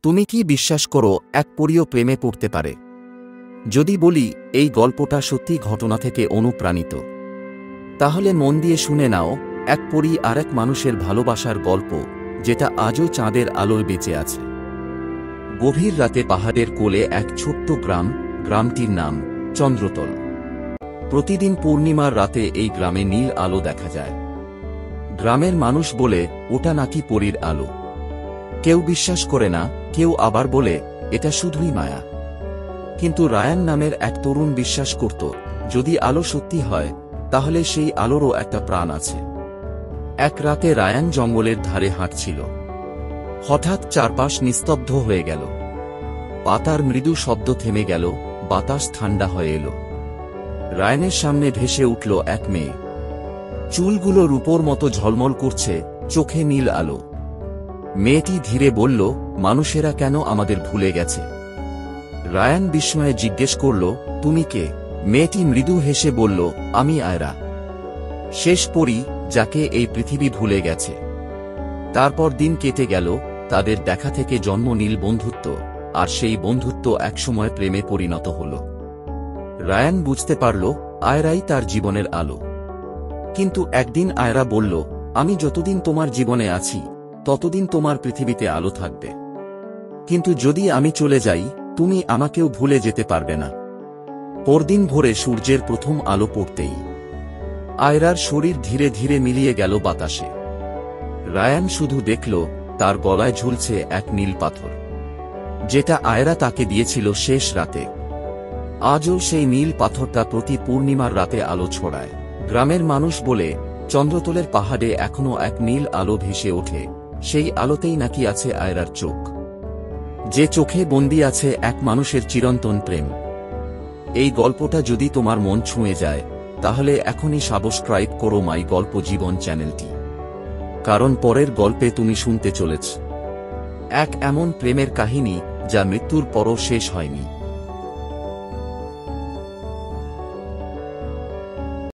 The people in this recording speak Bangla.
তুমি কি বিশ্বাস করো এক পরীও প্রেমে পড়তে পারে? যদি বলি এই গল্পটা সত্যি ঘটনা থেকে অনুপ্রাণিত, তাহলে মন দিয়ে শুনে নাও। এক পরী আর এক মানুষের ভালোবাসার গল্প, যেটা আজও চাঁদের আলোয় বেঁচে আছে। গভীর রাতে পাহাড়ের কোলে এক ছোট্ট গ্রাম, গ্রামটির নাম চন্দ্রতল। প্রতিদিন পূর্ণিমার রাতে এই গ্রামে নীল আলো দেখা যায়। গ্রামের মানুষ বলে ওটা নাকি পরীর আলো। কেউ বিশ্বাস করে না, কেউ আবার বলে এটা শুধুই মায়া। কিন্তু রায়ান নামের এক তরুণ বিশ্বাস করত, যদি আলো সত্যি হয় তাহলে সেই আলোরও একটা প্রাণ আছে। এক রাতে রায়ান জঙ্গলের ধারে হাঁটছিল। হঠাৎ চারপাশ নিস্তব্ধ হয়ে গেল। পাতার মৃদু শব্দ থেমে গেল, বাতাস ঠান্ডা হয়ে এলো। রায়ানের সামনে ভেসে উঠল এক মেয়ে। চুলগুলো রূপোর মতো ঝলমল করছে, চোখে নীল আলো। মেয়েটি ধীরে বলল, মানুষেরা কেন আমাদের ভুলে গেছে? রায়ান বিস্ময়ে জিজ্ঞেস করল, তুমি কে? মেয়েটি মৃদু হেসে বলল, আমি আয়রা, শেষ পরী যাকে এই পৃথিবী ভুলে গেছে। তারপর দিন কেটে গেল, তাদের দেখা থেকে জন্ম নীল বন্ধুত্ব, আর সেই বন্ধুত্ব একসময় প্রেমে পরিণত হল। রায়ান বুঝতে পারল আয়রাই তার জীবনের আলো। কিন্তু একদিন আয়রা বলল, আমি যতদিন তোমার জীবনে আছি ততদিন তোমার পৃথিবীতে আলো থাকবে, কিন্তু যদি আমি চলে যাই তুমি আমাকেও ভুলে যেতে পারবে না। পরদিন ভোরে সূর্যের প্রথম আলো পড়তেই আয়রার শরীর ধীরে ধীরে মিলিয়ে গেল বাতাসে। রায়ান শুধু দেখল তার গলায় ঝুলছে এক নীল পাথর, যেটা আয়রা তাকে দিয়েছিল শেষ রাতে। আজও সেই নীল পাথরটা প্রতি পূর্ণিমার রাতে আলো ছড়ায়। গ্রামের মানুষ বলে চন্দ্রতলের পাহাড়ে এখনো এক নীল আলো ভেসে ওঠে, সেই আলোতেই নাকি আছে আয়রার চোখ, যে চোখে বন্দী আছে এক মানুষের চিরন্তন প্রেম। এই গল্পটা যদি তোমার মন ছুঁয়ে যায় তাহলে এখনই সাবস্ক্রাইব করো মাই গল্প জীবন চ্যানেলটি, কারণ পরের গল্পে তুমি শুনতে চলেছ এক এমন প্রেমের কাহিনী যা মৃত্যুর পরও শেষ হয়নি।